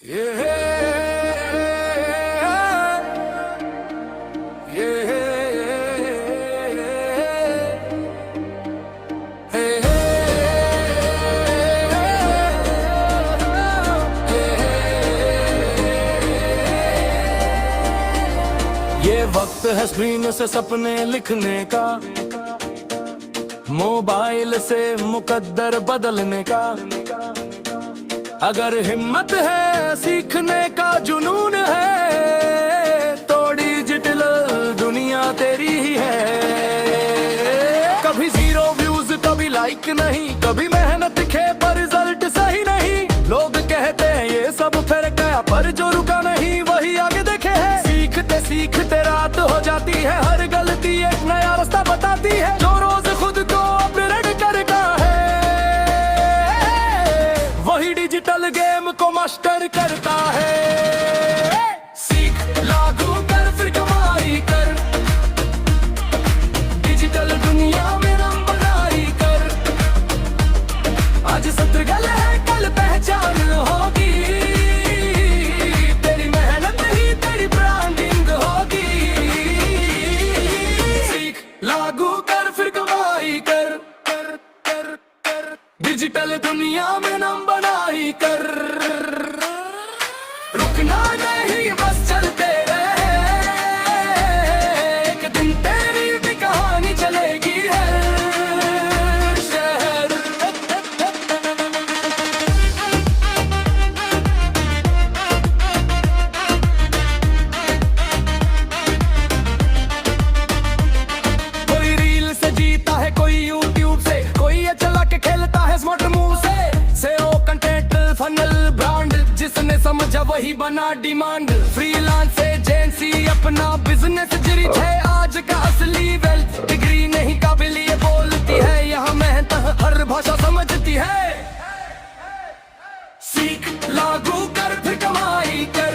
ये वक्त है स्क्रीन से सपने लिखने का, मोबाइल से मुकद्दर बदलने का। अगर हिम्मत है सीखने का जुनून है, तो डिजिटल दुनिया तेरी ही है। कभी 0 व्यूज कभी लाइक नहीं, कभी मेहनत खे पर रिजल्ट सही नहीं। लोग कहते हैं ये सब फिर गया, पर जो रुका नहीं वही आगे देखे है। सीखते सीखते रात हो जाती है, हर गलती एक नया रास्ता बताती है। जो रोज खुद को अपग्रेड करता है, वही डिजिटल गेम को मास्टर करता है। सीख लागू कर फिर कमाई कर, डिजिटल दुनिया में नाम बनाई कर। आज सत्र गल है कल पहचान होगी, तेरी मेहनत ही तेरी ब्रांडिंग होगी। सीख लागू कर फिर कमाई कर, कर कर कर डिजिटल दुनिया में नाम बनाई कर। रुकना नहीं बस चलते रहे, एक दिन तेरी भी कहानी चलेगी हर शहर। कोई रील से जीता है, कोई यूट्यूब से, कोई ये चला के खेलता है स्मार्ट मूव से। SEO कंटेंट फनल ब्रांड, जिसने समझा वही बना डिमांड। फ्रीलांस एजेंसी अपना बिजनेस जरी है, आज का असली वेल्थ डिग्री नहीं काबिलियत बोलती है। यहाँ मेहनत हर भाषा समझती है। सीख लागू कर फिर कमाई कर,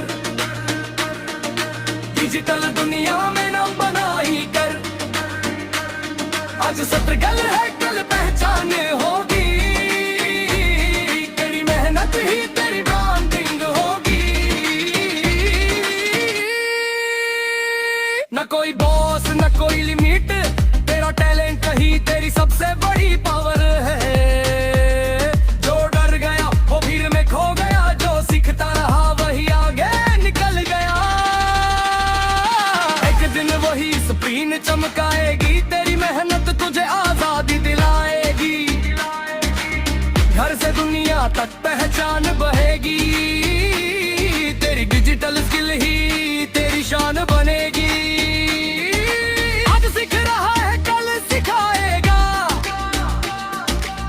डिजिटल दुनिया में नाम बनाई कर। आज सत्र गल है कल पहचान होगी, तेरी मेहनत ही तेरी ब्रांडिंग होगी। न कोई बॉस न कोई लिमिट, तेरा टैलेंट ही तेरी सबसे बड़ी पावर है। जो डर गया वो भीड़ में खो गया, जो सीखता रहा वही आगे निकल गया। एक दिन वही स्क्रीन चमकाएगी, तेरी मेहनत तुझे आजादी दिलाएगी। घर से दुनिया तक पहचान बहेगी, तेरी डिजिटल स्किल ही तेरी शान बनेगी। आज सीख रहा है कल सिखाएगा,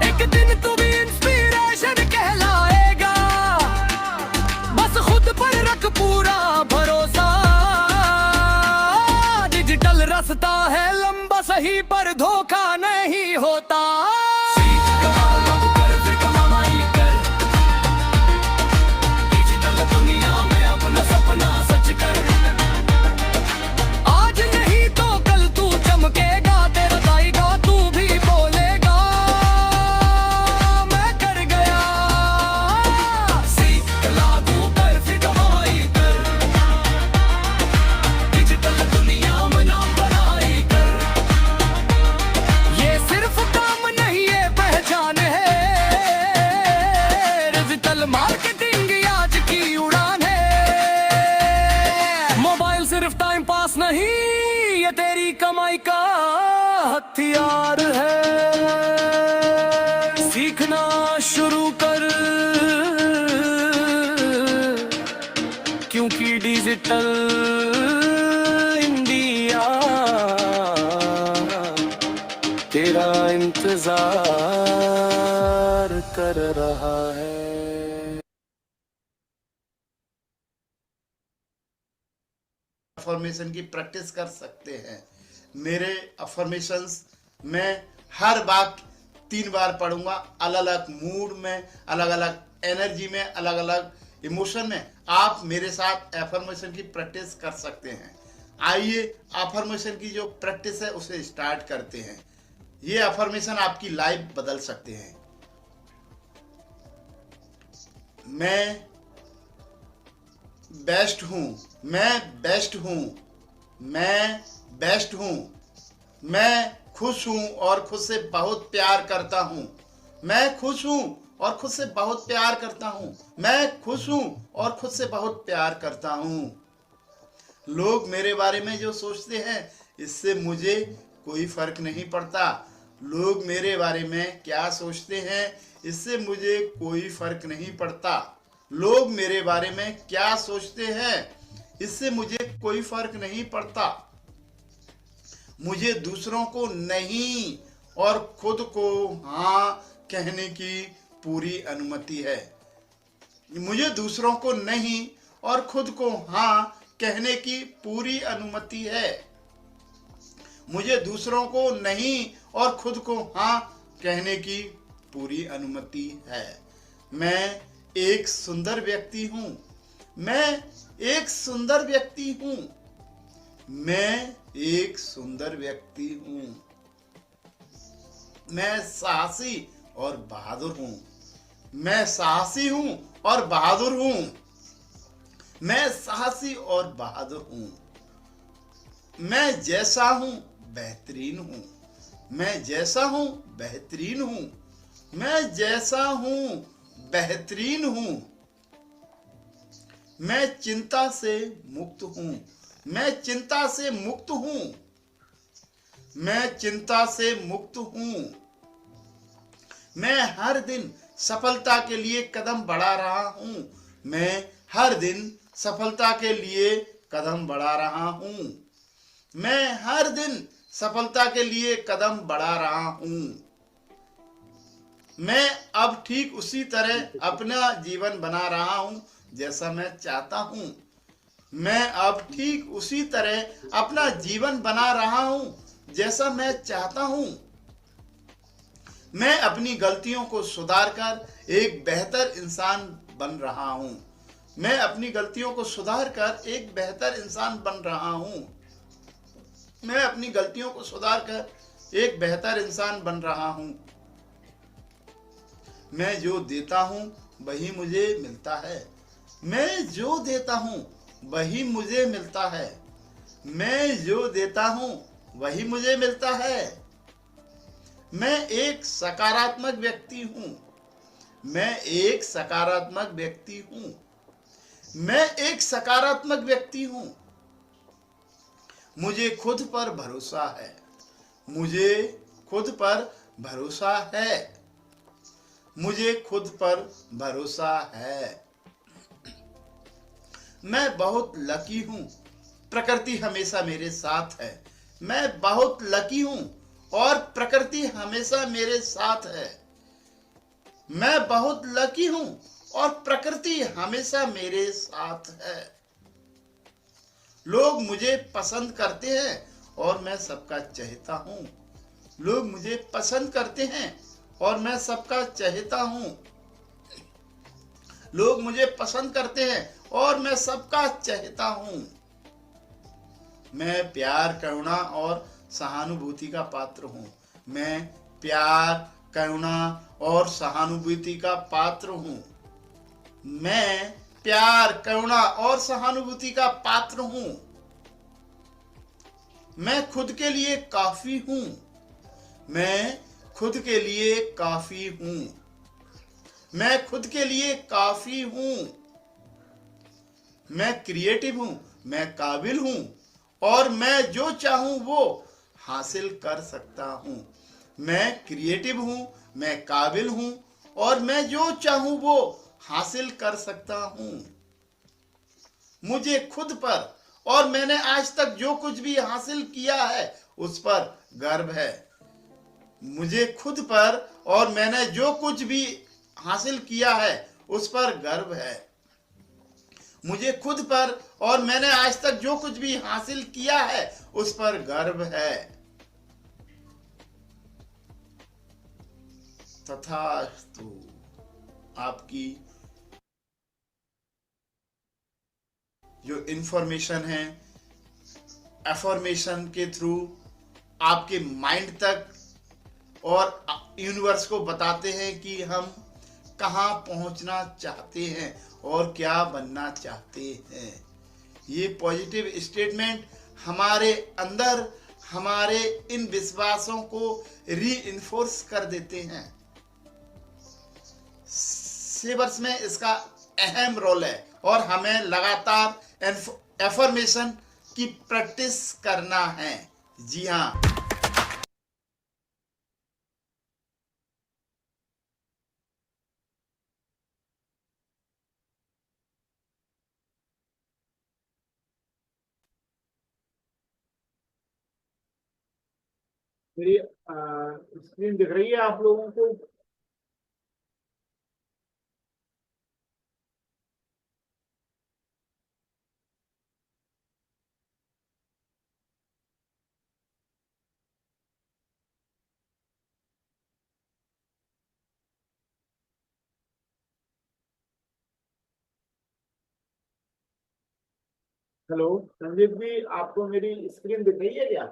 एक दिन तू भी इंस्पिरेशन कहलाएगा। बस खुद पर रख पूरा भरोसा, डिजिटल रास्ता है लंबा सही पर धोखा नहीं होता। आज नहीं तो कल तू चमकेगा, तेरा गाएगा तू भी बोलेगा मैं कर गया। सीख लागू कर फिर कमाई कर, डिजिटल दुनिया में नाम बनाई कर। ये सिर्फ काम नहीं ये पहचान है, डिजिटल मार्केटिंग आज की उड़ान है। मोबाइल सिर्फ टाइम पास नहीं, ये तेरी कमाई का हथियार है। सीखना शुरू कर, क्योंकि डिजिटल इंडिया तेरा इंतजार कर रहा है। अफर्मेशन की प्रैक्टिस कर सकते हैं। मेरे अफर्मेशंस में हर बात 3 बार पढ़ूंगा, अलग अलग मूड में, अलग अलग एनर्जी में, अलग अलग इमोशन में। आप मेरे साथ अफर्मेशन की प्रैक्टिस कर सकते हैं। आइए अफर्मेशन की जो प्रैक्टिस है उसे स्टार्ट करते हैं। ये अफर्मेशन आपकी लाइफ बदल सकते हैं। मैं बेस्ट हूँ, मैं बेस्ट हूँ, मैं बेस्ट हूँ, मैं खुश हूँ और खुद से बहुत प्यार करता हूँ, मैं खुश हूँ और खुद से बहुत प्यार करता हूँ, मैं खुश हूँ और खुद से बहुत प्यार करता हूँ। लोग मेरे बारे में जो सोचते हैं इससे मुझे कोई फर्क नहीं पड़ता। लोग मेरे बारे में क्या सोचते हैं इससे मुझे कोई फर्क नहीं पड़ता। लोग मेरे बारे में क्या सोचते हैं इससे मुझे कोई फर्क नहीं पड़ता। मुझे दूसरों को नहीं और खुद को हाँ कहने की पूरी अनुमति है। मुझे दूसरों को नहीं और खुद को हाँ कहने की पूरी अनुमति है। मुझे दूसरों को नहीं और खुद को हाँ कहने की पूरी अनुमति है। मैं एक सुंदर व्यक्ति हूँ, मैं एक सुंदर व्यक्ति हूँ, मैं एक सुंदर व्यक्ति हूँ। मैं साहसी और बहादुर हूँ, मैं साहसी हूँ और बहादुर हूँ, मैं साहसी और बहादुर हूँ। मैं जैसा हूँ बेहतरीन हूँ, मैं जैसा हूँ बेहतरीन हूँ, मैं जैसा हूँ बेहतरीन हूँ। मैं चिंता से मुक्त हूँ, मैं चिंता से मुक्त हूँ, मैं चिंता से मुक्त हूँ। मैं हर दिन सफलता के लिए कदम बढ़ा रहा हूँ, मैं हर दिन सफलता के लिए कदम बढ़ा रहा हूँ, मैं हर दिन सफलता के लिए कदम बढ़ा रहा हूँ। मैं अब ठीक उसी तरह अपना जीवन बना रहा हूँ जैसा मैं चाहता हूँ। मैं अब ठीक उसी तरह अपना जीवन बना रहा हूँ जैसा मैं चाहता हूँ। मैं अपनी गलतियों को सुधार कर एक बेहतर इंसान बन रहा हूँ, मैं अपनी गलतियों को सुधार कर एक बेहतर इंसान बन रहा हूँ, मैं अपनी गलतियों को सुधार कर एक बेहतर इंसान बन रहा हूँ। मैं जो देता हूँ वही मुझे मिलता है, मैं जो देता हूँ वही मुझे मिलता है, मैं जो देता हूँ वही मुझे मिलता है। मैं एक सकारात्मक व्यक्ति हूँ, मैं एक सकारात्मक व्यक्ति हूँ, मैं एक सकारात्मक व्यक्ति हूँ। मुझे खुद पर भरोसा है, मुझे खुद पर भरोसा है, मुझे खुद पर भरोसा है। मैं बहुत लकी हूँ, प्रकृति हमेशा मेरे साथ है। मैं बहुत लकी हूँ और प्रकृति हमेशा मेरे साथ है। मैं बहुत लकी हूँ और प्रकृति हमेशा मेरे साथ है। लोग मुझे पसंद करते हैं और मैं सबका चहेता हूँ। लोग मुझे पसंद करते हैं और मैं सबका चहेता हूँ। लोग मुझे पसंद करते हैं और मैं सबका चहेता हूँ। मैं प्यार, करुणा और सहानुभूति का पात्र हूँ। मैं प्यार, करुणा और सहानुभूति का पात्र हूँ। मैं प्यार, करुणा और सहानुभूति का पात्र हूँ। मैं खुद के लिए काफी हूँ। मैं खुद के लिए काफी हूँ। मैं खुद के लिए काफी हूँ। मैं क्रिएटिव हूँ, मैं काबिल हूँ और मैं जो चाहूँ वो हासिल कर सकता हूँ। मैं क्रिएटिव हूँ, मैं काबिल हूँ और मैं जो चाहूँ वो हासिल कर सकता हूँ। मुझे खुद पर और मैंने आज तक जो कुछ भी हासिल किया है उस पर गर्व है। मुझे खुद पर और मैंने जो कुछ भी हासिल किया है उस पर गर्व है। मुझे खुद पर और मैंने आज तक जो कुछ भी हासिल किया है उस पर गर्व है। तथास्तु। आपकी जो इंफॉर्मेशन है एफर्मेशन के थ्रू आपके माइंड तक और यूनिवर्स को बताते हैं कि हम कहाँ पहुंचना चाहते हैं और क्या बनना चाहते हैं। ये पॉजिटिव स्टेटमेंट हमारे अंदर हमारे इन विश्वासों को रीइंफोर्स कर देते हैं। सेवर्स में इसका अहम रोल है और हमें लगातार एफर्मेशन की प्रैक्टिस करना है। जी हाँ। मेरी स्क्रीन दिख रही है आप लोगों को? हेलो संजीव जी, आपको मेरी स्क्रीन दिख रही है क्या?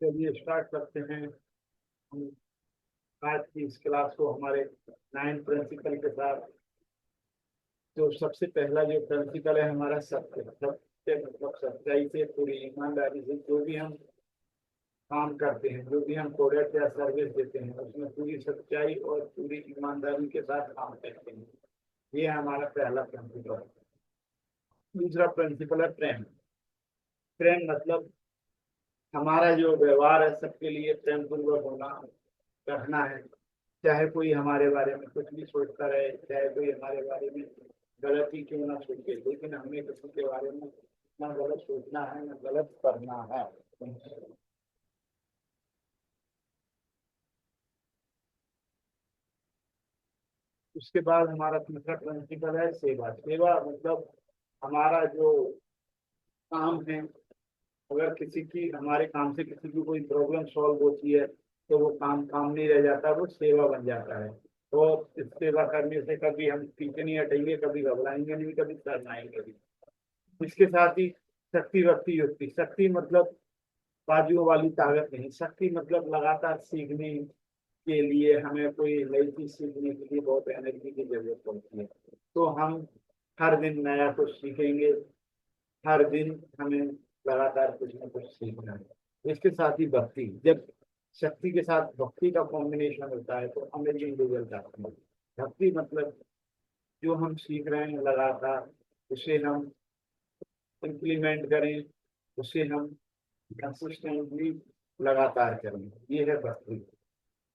चलिए स्टार्ट करते हैं हम आज की इस क्लास को हमारे 9 प्रिंसिपल के साथ। तो सबसे पहला जो प्रिंसिपल है हमारा सत्य। सत्य मतलब सच्चाई से, पूरी ईमानदारी से जो भी हम काम करते हैं, जो भी हम प्रोडक्ट या सर्विस देते हैं, उसमें पूरी सच्चाई और पूरी ईमानदारी के साथ काम करते हैं। ये हमारा पहला प्रिंसिपल है। दूसरा प्रिंसिपल है प्रेम। प्रेम मतलब हमारा जो व्यवहार है सबके लिए प्रेम पूर्वक होना, रखना है। चाहे कोई हमारे बारे में कुछ भी सोचता रहे, चाहे कोई हमारे बारे में गलत ही क्यों ना सोचे, लेकिन हमें किसी के बारे में ना गलत सोचना है ना गलत करना है। उसके बाद हमारा तीसरा प्रिंसिपल है सेवा। सेवा मतलब हमारा जो काम है, अगर किसी की हमारे काम से किसी की कोई प्रॉब्लम सॉल्व होती है तो वो काम काम नहीं रह जाता, वो सेवा बन जाता है। और इस सेवा करने से कभी हम पीछे नहीं हटेंगे, कभी घबराएंगे नहीं, कभी शर्माएंगे नहीं। इसके साथ ही शक्ति भक्ति युक्ति। शक्ति मतलब बाजुओं वाली ताकत नहीं, शक्ति मतलब लगातार सीखने के लिए हमें कोई नई चीज सीखने के लिए बहुत एनर्जी की जरूरत पड़ती है। तो हम हर दिन नया कुछ सीखेंगे, हर दिन हमें लगातार कुछ न कुछ सीखना है। इसके साथ ही भक्ति। जब शक्ति के साथ भक्ति का कॉम्बिनेशन होता है तो अमेजिंग रिजल्ट आते हैं। भक्ति मतलब जो हम सीख रहे हैं लगातार उसे हम इम्प्लीमेंट करें, उसे हम कंसिस्टेंटली लगातार करें, ये है भक्ति।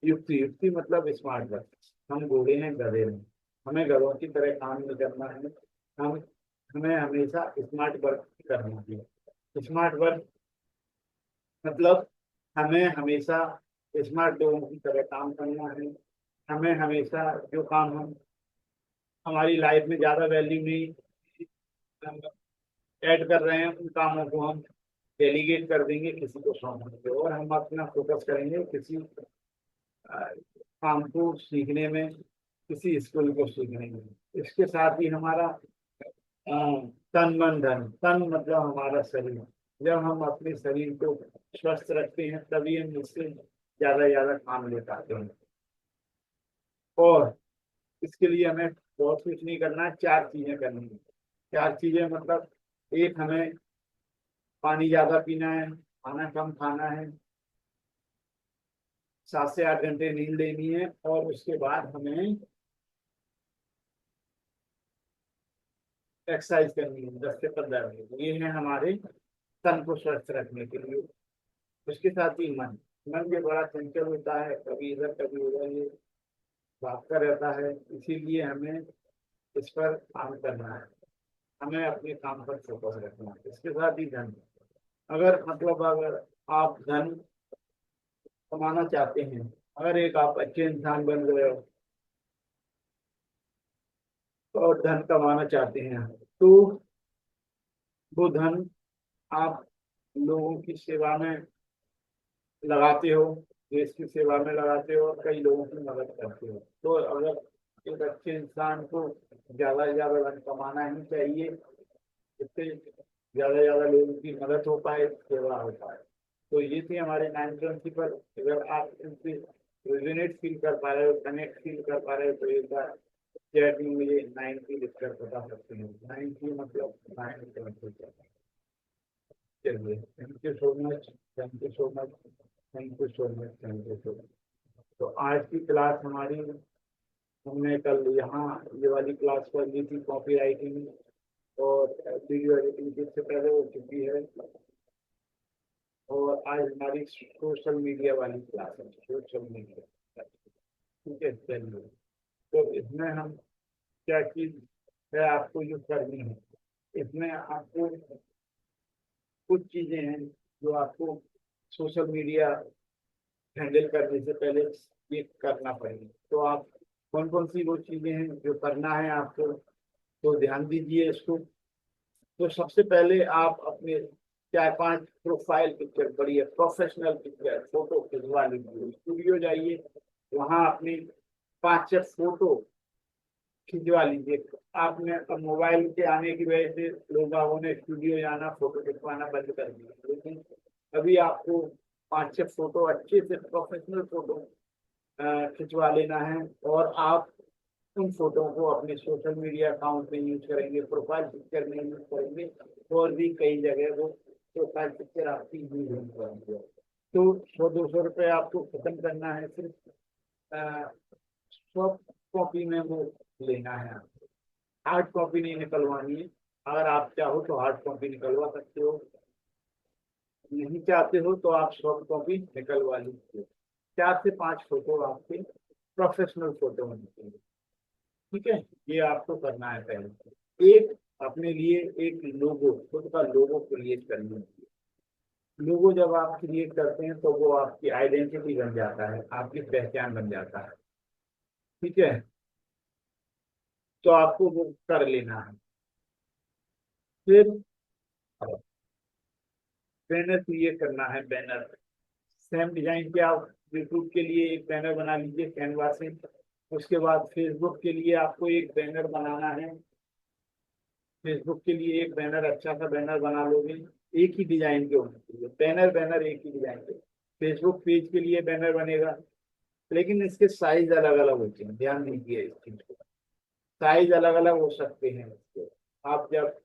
युक्ति, युक्ति मतलब स्मार्ट वर्क। हम घोड़े हैं, गधे नहीं, हमें गधों की तरह काम नहीं करना है। हम हमें हमेशा स्मार्ट वर्क करना है। स्मार्ट वर्क मतलब हमें हमेशा स्मार्ट लोगों की तरह काम करना है। हमें हमेशा जो काम हम हमारी लाइफ में ज्यादा वैल्यू नहीं ऐड कर रहे हैं, उन कामों को हम डेलीगेट कर देंगे, किसी को सौंप देंगे, और हम अपना फोकस करेंगे किसी काम को सीखने में, किसी स्किल को सीखने में। इसके साथ ही हमारा तन मन धन, तन मतलब हमारा शरीर। जब हम अपने शरीर को स्वस्थ रखते हैं तभी हम इससे ज्यादा काम ले पाते हैं। और इसके लिए हमें बहुत कुछ नहीं करना है, 4 चीजें करनी है। 4 चीजें मतलब, एक, हमें पानी ज्यादा पीना है, खाना कम खाना है, 7 से 8 घंटे नींद लेनी है, और उसके बाद हमें एक्सरसाइज करनी है 10 से 15 मिनट। ये है हमारे तन को स्वस्थ रखने के लिए। उसके साथ ही मन, मन भी बड़ा चंचल होता है, कभी इधर कभी उधर ये भागता रहता है, इसीलिए हमें इस पर काम करना है, हमें अपने काम पर फोकस रखना है। इसके साथ ही धन, अगर आप धन कमाना चाहते हैं, अगर एक आप अच्छे इंसान बन गए हो और धन कमाना चाहते हैं, तो वो धन आप लोगों की सेवा में लगाते हो, देश की सेवा में लगाते हो, और कई लोगों की मदद करते हो। तो अगर एक अच्छे इंसान को ज्यादा से ज्यादा धन कमाना ही चाहिए, इससे ज्यादा से ज्यादा लोगों की मदद हो पाए, सेवा हो पाए। तो ये थी हमारे 9 प्रिंसिपल। अगर आप इनसे रेजोनेट फील कर पा रहे हो, कनेक्ट फील कर पा रहे हो, तो एक बार चैट में मुझे 9 की लिखकर बता सकते हैं। 9 की मतलब 9 प्रिंसिपल। चलिए, thank you so much, thank you so much, thank you so much, thank you so much. तो आज की क्लास हमारी, हमने कल यहाँ ये वाली क्लास कर ली थी, कॉपी राइटिंग और वीडियो एडिटिंग, जिससे पहले हो चुकी है। और आज हमारी सोशल मीडिया वाली क्लास है, सोशल मीडिया। ठीक है, चलिए। तो इसमें हम क्या चीज है आपको जो करनी है, इसमें आपको कुछ चीजें हैं जो आपको सोशल मीडिया हैंडल करने से पहले ये करना पड़ेगा। तो आप कौन कौन सी वो चीजें हैं जो करना है आपको, तो ध्यान दीजिए इसको। तो सबसे पहले आप अपने 4-5 प्रोफाइल पिक्चर, बढ़िया प्रोफेशनल पिक्चर फोटो खिंचवा लीजिए। स्टूडियो जाइए, वहां अपनी 5-6 फोटो खिंचवा लीजिए। आपने अब मोबाइल के आने की वजह से लोगों ने स्टूडियो जाना, फोटो खिंचवाना बंद कर दिया, लेकिन अभी आपको 5-6 फोटो अच्छे से प्रोफेशनल फोटो खिंचवा लेना है, और आप उन फोटो को अपने सोशल मीडिया अकाउंट में यूज करेंगे, प्रोफाइल पिक्चर में यूज करेंगे, और भी कई जगह वो प्रोफाइल पिक्चर आपकी यूज करेंगे। तो 100-200 रुपये आपको खत्म करना है, सिर्फ सॉफ्ट कॉपी में वो लेना है। हार्ड कॉपी नहीं निकलवानी है। अगर आप चाहो तो हार्ड कॉपी निकलवा सकते हो, नहीं चाहते हो तो आप सॉफ्ट कॉपी निकलवा लीजिए। 4 से 5 फोटो आपके प्रोफेशनल फोटो होने चाहिए। ठीक है, ये आपको करना है। पहले एक अपने लिए एक लोगो, खुद का लोगो क्रिएट करना है। लोगो जब आप क्रिएट करते हैं तो वो आपकी आइडेंटिटी बन जाता है, आपकी पहचान बन जाता है। ठीक है, तो आपको वो कर लेना है। फिर बैनर क्रिएट करना है। बैनर सेम डिजाइन के आप यूट्यूब के लिए एक बैनर बना लीजिए कैनवा से। उसके बाद फेसबुक के लिए आपको एक बैनर बनाना है। फेसबुक के लिए एक बैनर, अच्छा सा बैनर बना लोगे, एक ही डिजाइन के होने चाहिए, बैनर बैनर एक ही डिजाइन के। फेसबुक पेज के लिए बैनर बनेगा, लेकिन इसके साइज अलग अलग होते हैं, ध्यान दीजिए इस चीज को। साइज अलग अलग हो सकते हैं इसके। आप जब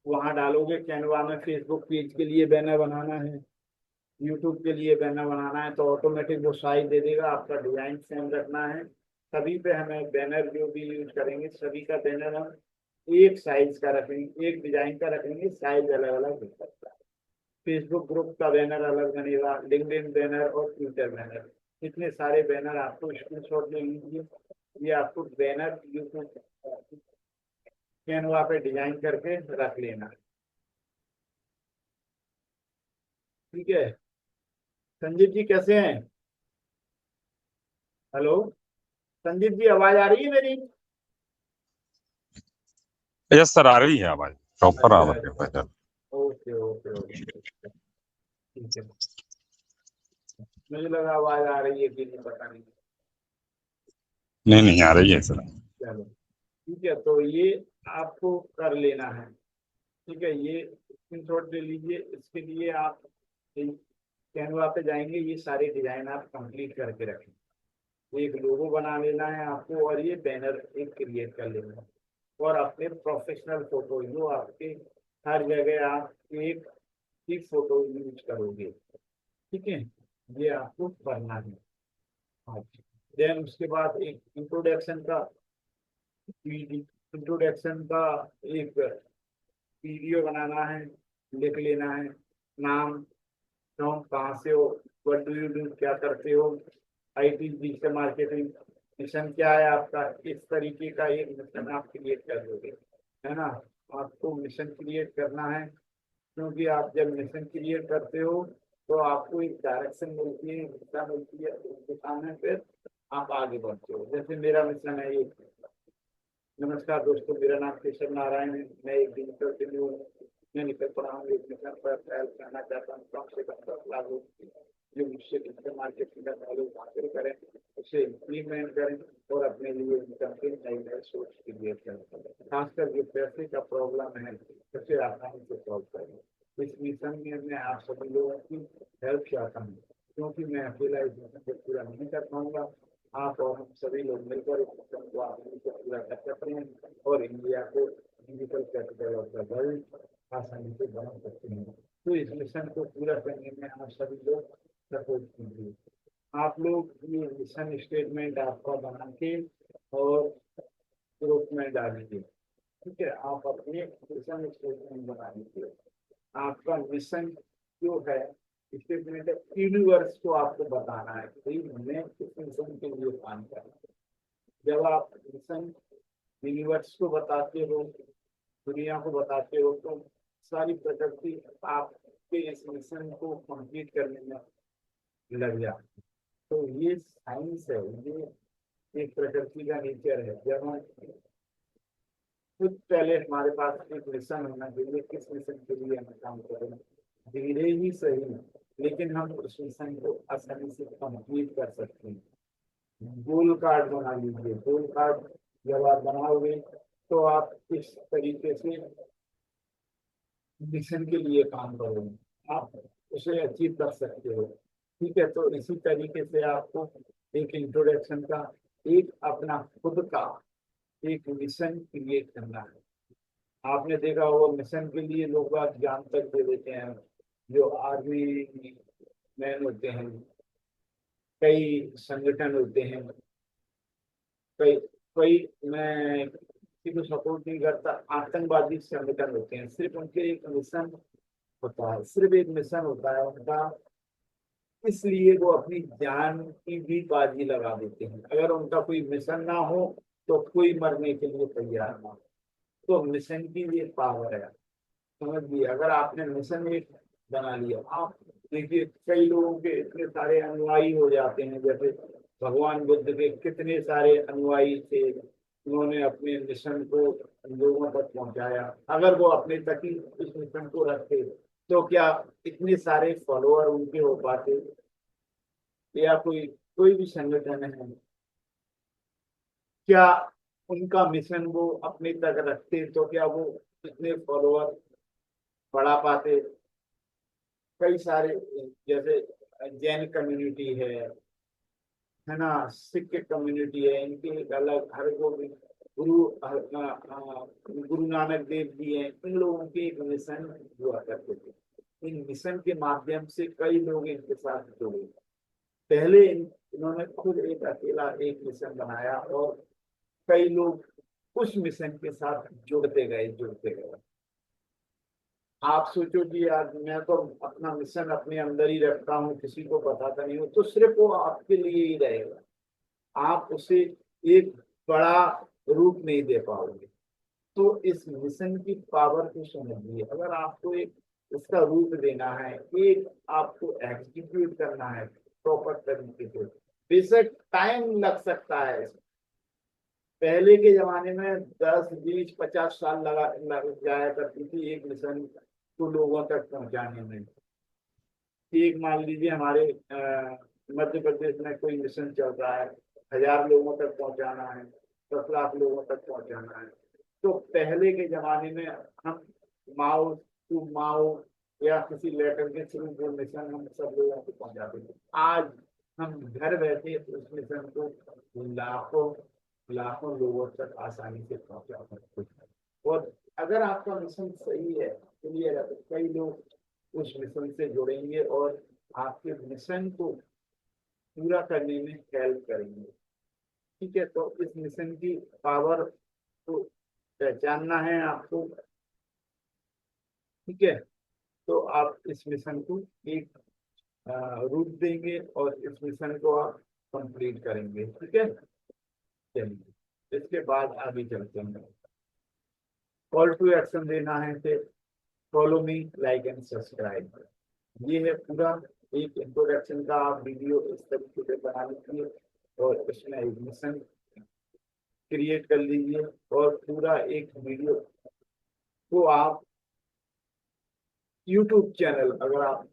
वहां डालोगे कैनवा में, फेसबुक पेज के लिए बैनर बनाना है, यूट्यूब के लिए बैनर बनाना है, तो ऑटोमेटिक वो साइज दे देगा। आपका डिजाइन सेम रखना है। सभी पे हमें बैनर जो भी यूज करेंगे, सभी का बैनर हम एक साइज का रखेंगे, एक डिजाइन का रखेंगे, साइज अलग अलग हो सकता है। फेसबुक ग्रुप का बैनर अलग बनेगा, लिंक्डइन बैनर और ट्विटर बैनर, इतने सारे बैनर आपको स्क्रीनशॉट ले लीजिए। ये आपको बैनर यूट्यूब कैनवा पे डिजाइन करके रख लेना, ठीक है। संजीव जी कैसे हैं? हेलो संजीव जी, आवाज आ रही है मेरी? यस सर, आ रही है आवाज, प्रॉपर आ अच्छा रही है बेहतर। ओके ओके ओके, ठीक है। मुझे लगा आवाज आ रही है कि नहीं, पता नहीं। नहीं नहीं, आ रही है सर। चलो ठीक है, तो ये आपको कर लेना है, ठीक है। ये स्क्रीनशॉट ले लीजिए। इसके लिए आप कैनवा पे जाएंगे, ये सारे डिजाइन आप कंप्लीट करके रखें। एक लोगो बना लेना है आपको, और ये बैनर एक क्रिएट कर लेना है, और अपने प्रोफेशनल फोटो जो आपके हर जगह आप एक ही फोटो यूज करोगे, ठीक है। ये आपको करना है। देन उसके बाद एक इंट्रोडक्शन का एक वीडियो बनाना है, लिख लेना है नाम, तुम कहाँ से हो, व्हाट डू यू डू, क्या करते हो, आईटी डिजिटल मार्केटिंग, मिशन क्या है आपका, इस तरीके का एक मिशन आप क्रिएट कर दोगे, है ना। आपको मिशन क्रिएट करना है, क्योंकि आप जब मिशन क्रिएट करते हो तो आपको एक डायरेक्शन मिलती है, दिशा मिलती है, उस दिशा में फिर आप आगे बढ़ते हो। जैसे मेरा मिशन है ये। नमस्कार दोस्तों, मेरा नाम केशव नारायण है, मैं एक डिजिटल टीम हूँ। मैं निकल पड़ा हूँ एक मिशन पर, हेल्प करना चाहता हूँ कम से कम 10 लाख लोग जो मुझसे डिजिटल मार्केटिंग का नॉलेज हासिल करें, उसे इम्प्लीमेंट करें और अपने लिए इनकम के नई नई सोर्स क्रिएट करें। खासकर जो पैसे का प्रॉब्लम है उसे आसानी से सॉल्व करें। इस मिशन में मैं आप सभी लोगों की हेल्प चाहता हूँ, क्योंकि मैं अकेला इस मिशन को पूरा नहीं कर पाऊंगा। आप और हम सभी लोग मिलकर इस मिशन को आसानी से पूरा कर सकते हैं और इंडिया को digital capital of the world आसानी से बना सकते हैं। तो इस मिशन को पूरा करने में आप सभी लोग सपोर्ट कीजिए। आप लोग ये मिशन स्टेटमेंट आपका बना के और ग्रुप में डालिए, ठीक है। आप अपने मिशन स्टेटमेंट बना लीजिए। आपका मिशन जो है स्टेटमेंट यूनिवर्स को आपको बताना है कि मैं किस मिशन के लिए काम कर रहा हूँ। जब आप मिशन यूनिवर्स को बताते हो, दुनिया को बताते हो, तो सारी प्रकृति आपके इस मिशन को कंप्लीट करने में लग जाती है। तो ये साइंस है, ये एक प्रकृति का नेचर है। जब हम खुद पहले हमारे पास एक मिशन होना चाहिए, किस मिशन के लिए हम काम करें, धीरे ही सही, लेकिन हम उस मिशन को आसानी से कंप्लीट कर सकते हैं। गोल कार्ड बना लीजिए। गोल कार्ड जब आप बनाओगे तो आप किस तरीके से मिशन के लिए काम करोगे, आप उसे अचीव कर सकते हो, ठीक है। तो इसी तरीके से आपको एक इंट्रोडक्शन का, एक अपना खुद का एक मिशन क्रिएट करना है। आपने देखा होगा मिशन के लिए लोग आज जान तक दे देते हैं, जो आर्मी मैन होते हैं, कई संगठन होते हैं, कई कई मैं किसी को सपोर्ट नहीं करता, आतंकवादी संगठन होते हैं, सिर्फ उनके एक मिशन होता है, सिर्फ एक मिशन होता है उनका, इसलिए वो अपनी जान की भी बाजी लगा देते हैं। अगर उनका कोई मिशन ना हो तो कोई मरने के लिए तैयार ना हो। तो मिशन की ये पावर है, समझिए। अगर आपने मिशन एक बना लिया, आप देखिए कई लोगों के इतने सारे अनुयायी हो जाते हैं, जैसे भगवान बुद्ध के कितने सारे अनुयायी थे, उन्होंने अपने मिशन को लोगों तक पहुंचाया। अगर वो अपने तक ही इस मिशन को रखते तो क्या इतने सारे फॉलोअर उनके हो पाते, या कोई कोई भी संगठन है, क्या उनका मिशन वो अपने तक रखते तो क्या वो इतने फॉलोअर बढ़ा पाते। कई सारे, जैसे जैन कम्युनिटी है ना, सिख कम्युनिटी है, इनके एक अलग, हर गोविंद गुरु नानक देव जी हैं, इन लोगों के एक मिशन हुआ करते थे। इन मिशन के माध्यम से कई लोग इनके साथ जुड़े। पहले इन्होंने खुद एक अकेला एक मिशन बनाया और कई लोग उस मिशन के साथ जुड़ते गए। आप सोचो कि यार मैं तो अपना मिशन अपने अंदर ही रखता हूँ, किसी को बताता नहीं हूँ, तो सिर्फ वो आपके लिए ही रहेगा, आप उसे एक बड़ा रूप नहीं दे पाओगे। तो इस मिशन की पावर को समझिए। अगर आपको एक इसका रूप देना है, एक आपको एग्जीक्यूट करना है प्रॉपर तरीके से, बेशक टाइम लग सकता है। पहले के जमाने में 10 20 50 साल लग जाया करती थी एक मिशन को लोगों तक पहुंचाने में। एक मान लीजिए हमारे मध्य प्रदेश में कोई मिशन चल रहा है, 1000 लोगों तक पहुंचाना है, 10 लाख लोगों तक पहुंचाना है। तो पहले के जमाने में हम माउथ टू माउथ या किसी लेटर के थ्रू वो मिशन हम सब लोगों को पहुंचाते थे। आज हम घर बैठे उस मिशन को लाखों लाखों लोगों तक आसानी से पहुंचा सकते हैं। और अगर आपका मिशन सही है, क्लियर है, तो कई लोग उस मिशन से जुड़ेंगे और आपके मिशन को पूरा करने में हेल्प करेंगे। ठीक है, तो इस मिशन की पावर को पहचानना है आपको। ठीक है, तो आप इस मिशन को एक रूप देंगे और इस मिशन को आप कंप्लीट करेंगे। ठीक है, चलिए इसके बाद आगे चलते हैं। कॉल टू एक्शन देना है, फिर follow me, like and subscribe. ये है पूरा एक इंट्रोडक्शन का आप वीडियो इस तरीके से बना लीजिए और इसमें एक मिशन क्रिएट कर लीजिए और पूरा एक वीडियो को आप यूट्यूब चैनल अगर आप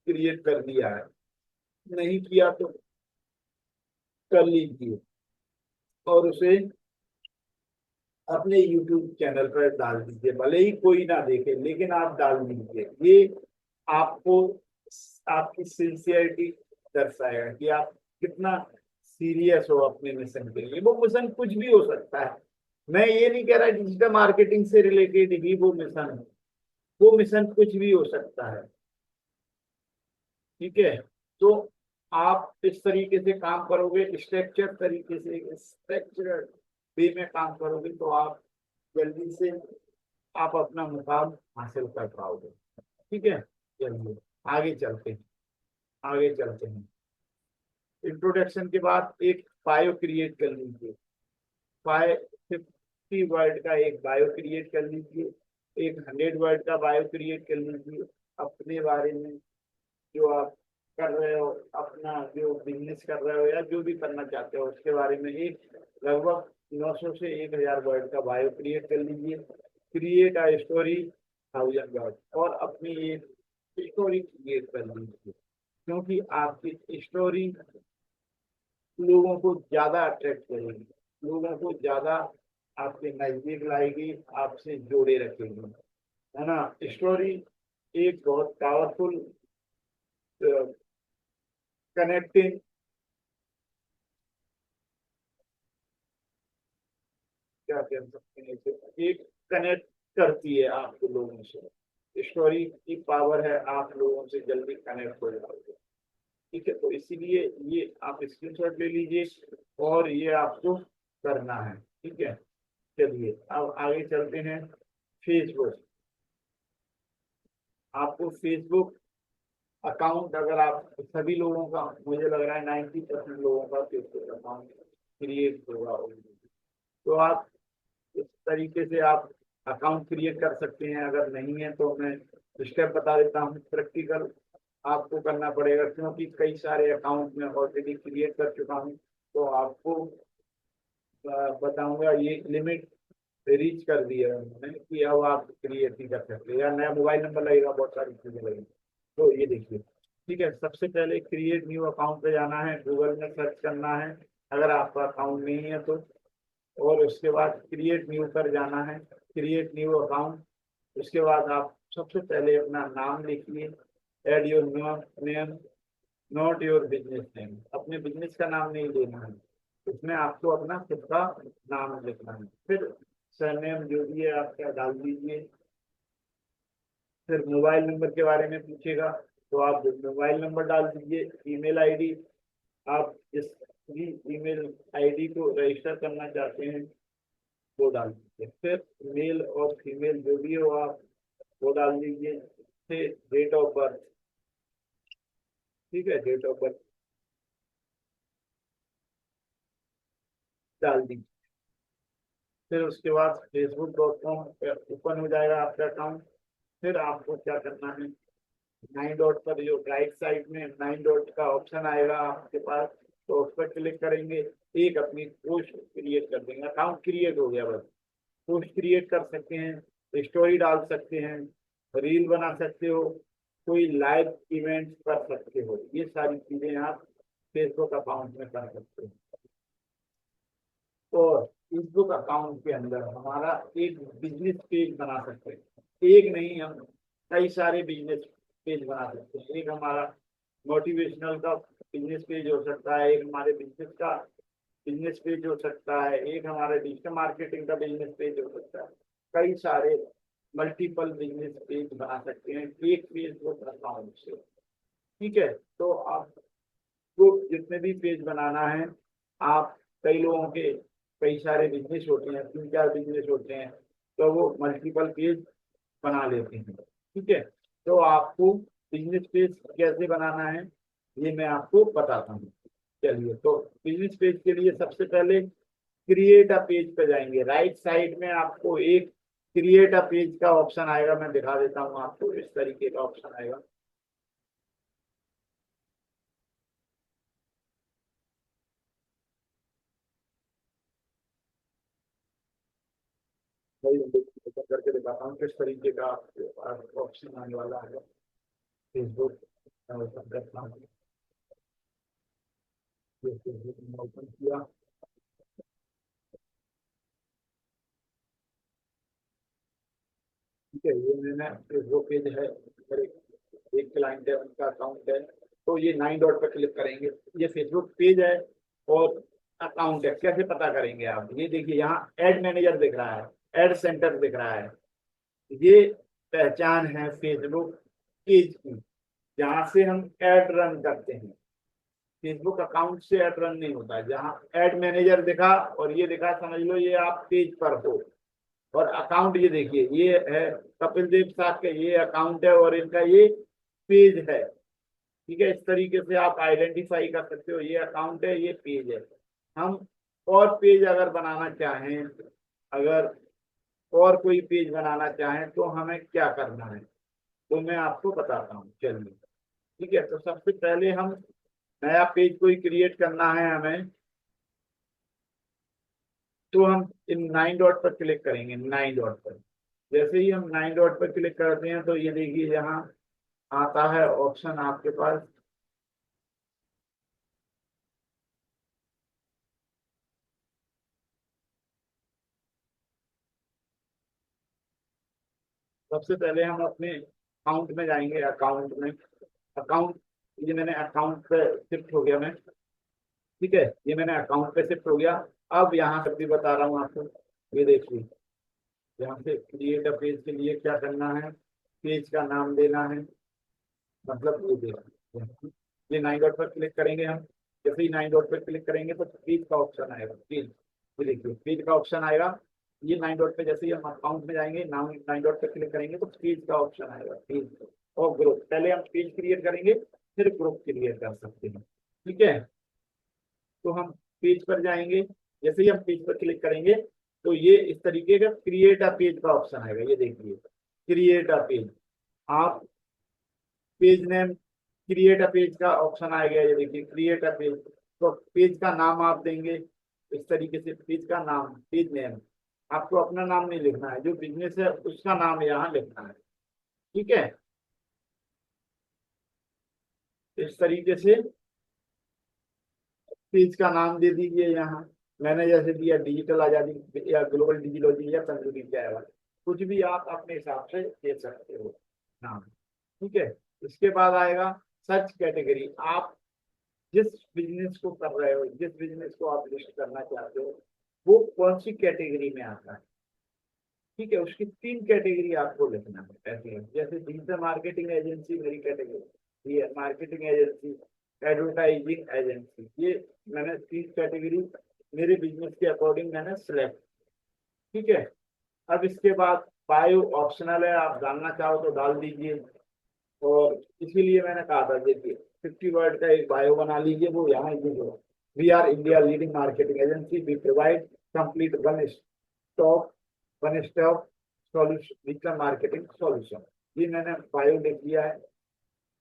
क्रिएट कर दिया है, नहीं किया तो कर लीजिए और उसे अपने यूट्यूब चैनल पर डाल दीजिए। भले ही कोई ना देखे लेकिन आप डाल दीजिए। ये आपको आपकी सिंसियरिटी दर्शाएगा कि आप कितना सीरियस हो अपने मिशन के लिए। वो मिशन कुछ भी हो सकता है, मैं ये नहीं कह रहा डिजिटल मार्केटिंग से रिलेटेड ही वो मिशन है, वो मिशन कुछ भी हो सकता है। ठीक है, तो आप इस तरीके से काम करोगे, स्ट्रक्चर तरीके से स्ट्रक्चर वे में काम करोगे तो आप जल्दी से आप अपना मुकाम हासिल कर पाओगे। ठीक है, चलिए आगे चलते हैं। आगे चलते हैं, इंट्रोडक्शन के बाद एक बायो क्रिएट कर लीजिए। 50 वर्ड का एक बायो क्रिएट कर लीजिए, एक 100 वर्ड का बायो क्रिएट कर लीजिए अपने बारे में, जो आप कर रहे हो, अपना जो बिजनेस कर रहे हो या जो भी करना चाहते हो उसके बारे में एक लगभग 900 से 1000 वर्ड का बायो क्रिएट कर लीजिए। क्रिएट अ स्टोरी 1000 वर्ड और अपनी एक स्टोरी क्रिएट कर लीजिए, क्योंकि आपकी स्टोरी लोगों को ज्यादा अट्रैक्ट करेगी, लोगों को ज्यादा आपके नजदीक लाएगी, आपसे जोड़े रखेगी, है ना। स्टोरी एक बहुत पावरफुल कनेक्टिंग क्या कह सकते हैं इसे, एक कनेक्ट करती है आपको लोगों से। स्टोरी की पावर है, आप लोगों से जल्दी कनेक्ट हो जाओगे। ठीक है, तो इसीलिए ये आप स्क्रीनशॉट ले लीजिए और ये आपको करना है। ठीक है, चलिए अब आगे चलते हैं। फेसबुक, आपको फेसबुक अकाउंट, अगर आप सभी लोगों का, मुझे लग रहा है 90% लोगों का फेसबुक अकाउंट क्रिएट होगा, तो आप इस तरीके से आप अकाउंट क्रिएट कर सकते हैं। अगर नहीं है तो मैं स्टेप बता देता हूँ, प्रैक्टिकल आपको करना पड़ेगा, क्योंकि कई सारे अकाउंट में ऑलरेडी क्रिएट कर चुका हूँ। तो आपको बताऊंगा, ये लिमिट रीच कर दी है उन्होंने कि अब आप क्रिएट नहीं कर सकते, या नया मोबाइल नंबर लगेगा, बहुत सारी चीजें लगेगी। तो ये देखिए, ठीक है, सबसे पहले क्रिएट न्यू अकाउंट पे जाना है, गूगल में सर्च करना है अगर आपका अकाउंट नहीं है तो, और उसके बाद क्रिएट न्यू पर जाना है, क्रिएट न्यू अकाउंट। उसके बाद आप सबसे पहले अपना नाम लिखिए, add your name, not your business name, अपने बिजनेस का नाम नहीं लेना है, इसमें आपको अपना खुद का नाम लिखना है। फिर सरनेम जो भी है आपका डाल दीजिए। फिर मोबाइल नंबर के बारे में पूछेगा तो आप मोबाइल नंबर डाल दीजिए। ईमेल आईडी, आप जिस भी ईमेल आईडी को रजिस्टर करना चाहते हैं वो डाल दीजिए। फिर मेल और फीमेल जो भी हो आप वो डाल दीजिए, फिर डेट ऑफ बर्थ, ठीक है, डेट ऑफ बर्थ डाल दीजिए। फिर उसके बाद facebook.com ओपन हो जाएगा आपका अकाउंट। फिर आपको क्या करना है, 9 डॉट पर जो राइट साइड में 9 डॉट का ऑप्शन आएगा आपके पास, तो उस पर क्लिक करेंगे। एक अपनी पोस्ट क्रिएट कर देंगे, अकाउंट क्रिएट हो गया बस। पोस्ट क्रिएट कर सकते हैं, स्टोरी डाल सकते हैं, रील बना सकते हो, कोई लाइव इवेंट कर सकते हो, ये सारी चीजें आप फेसबुक अकाउंट में कर सकते हो। और फेसबुक अकाउंट के अंदर हमारा एक बिजनेस पेज बना सकते हैं, एक नहीं, हम कई सारे बिजनेस पेज बना सकते हैं। एक हमारा मोटिवेशनल का बिजनेस पेज हो सकता है, एक हमारे बिजनेस का बिजनेस पेज हो सकता है, एक हमारे डिजिटल मार्केटिंग का बिजनेस पेज हो सकता है। कई सारे मल्टीपल बिजनेस पेज बना सकते हैं एक फेसबुक अकाउंट से, ठीक है। तो आपको जितने भी पेज बनाना है, आप कई लोगों के कई सारे बिजनेस होते हैं, 3-4 बिजनेस होते हैं, तो वो मल्टीपल पेज बना लेते हैं, ठीक है। तो आपको बिजनेस पेज कैसे बनाना है ये मैं आपको बताता हूँ। चलिए, तो बिजनेस पेज के लिए सबसे पहले क्रिएट अ पेज पे जाएंगे। राइट साइड में आपको एक क्रिएट अ पेज का ऑप्शन आएगा, मैं दिखा देता हूँ आपको, इस तरीके का ऑप्शन आएगा। करके दिखाता हूँ किस तरीके का आपके पास ऑप्शन आने वाला है। फेसबुक ओपन करता हूँ, फेसबुक ओपन किया। ठीक है, ये मैंने फेसबुक पेज है, मेरे एक क्लाइंट है, उनका अकाउंट है। तो ये 9 डॉट पर क्लिक करेंगे, ये फेसबुक पेज है और अकाउंट है। कैसे पता करेंगे आप, ये देखिए यहाँ एड मैनेजर दिख रहा है, एड सेंटर दिख रहा है, ये पहचान है फेसबुक पेज की, जहाँ से हम एड रन करते हैं। फेसबुक अकाउंट से ऐड रन नहीं होता है। जहाँ एड मैनेजर दिखा और ये दिखा, समझ लो ये आप पेज पर हो। और अकाउंट ये देखिए, ये है कपिल देव साहब का, ये अकाउंट है और इनका ये पेज है, ठीक है। इस तरीके से आप आइडेंटिफाई कर सकते हो, ये अकाउंट है, ये पेज है। हम और पेज अगर बनाना चाहें, अगर और कोई पेज बनाना चाहें तो हमें क्या करना है, तो मैं आपको बताता हूँ, चलिए। ठीक है, तो सबसे पहले हम नया पेज कोई क्रिएट करना है हमें, तो हम इन 9 डॉट पर क्लिक करेंगे। 9 डॉट पर जैसे ही हम 9 डॉट पर क्लिक करते हैं, तो ये देखिए यहाँ आता है ऑप्शन आपके पास, सबसे पहले हम अपने अकाउंट में जाएंगे। अकाउंट में, अकाउंट, ये मैंने अकाउंट पे शिफ्ट हो गया मैं, ठीक है, ये मैंने अकाउंट पे शिफ्ट हो गया। अब यहाँ से भी बता रहा हूँ आपको, ये देखिए यहाँ से क्रिएट अ पेज के लिए क्या करना है, पेज का नाम देना है, मतलब ये देखिए, ये 9 डॉट पर क्लिक करेंगे हम। जैसे ही 9 डॉट पर क्लिक करेंगे तो पेज का ऑप्शन आएगा, पेज, ये देखिए पेज का ऑप्शन आएगा। ये 9 डॉट पे जैसे ही हम अकाउंट में जाएंगे, 9 डॉट पर क्लिक करेंगे तो पेज का ऑप्शन आएगा, पेज और ग्रुप। पहले हम पेज क्रिएट करेंगे, फिर ग्रुप क्रिएट कर सकते हैं, ठीक है। तो हम पेज पर जाएंगे, जैसे ही हम पेज पर क्लिक करेंगे तो ये इस तरीके का क्रिएट अ पेज का ऑप्शन आएगा, ये देखिए क्रिएट अ पेज। आप page name, create a page का ऑप्शन आ गया, ये देखिए क्रिएट अ पेज। तो पेज का नाम आप देंगे इस तरीके से, पेज का नाम, पेज नेम। आपको अपना नाम नहीं लिखना है, जो बिजनेस है उसका नाम यहाँ लिखना है, ठीक है। इस तरीके से पेज का नाम दे दीजिए यहाँ। मैंने जैसे दिया डिजिटल आजादी या ग्लोबल डिजिटोलॉजी या तंदूरी चाय वाला, कुछ भी आप अपने हिसाब से दे सकते हो नाम, ठीक है। इसके बाद आएगा सर्च कैटेगरी। आप जिस बिजनेस को कर रहे हो, जिस बिजनेस को आप लिस्ट करना चाहते हो, वो कौन सी कैटेगरी में आता है, ठीक है। उसकी 3 कैटेगरी आपको लिखना है ऐसे है। जैसे डिजिटल मार्केटिंग एजेंसी मेरी कैटेगरी, ये मार्केटिंग एजेंसी, एडवर्टाइजिंग एजेंसी, ये मैंने 3 कैटेगरी मेरे बिजनेस के अकॉर्डिंग मैंने सिलेक्ट, ठीक है। अब इसके बाद बायो ऑप्शनल है, आप डालना चाहो तो डाल दीजिए। और इसीलिए मैंने कहा था देखिए 50 वर्ड का एक बायो बना लीजिए, वो यहाँ we are India leading marketing agency, we provide complete one stop solution digital marketing solution. ये मैंने बायो लिख दिया है,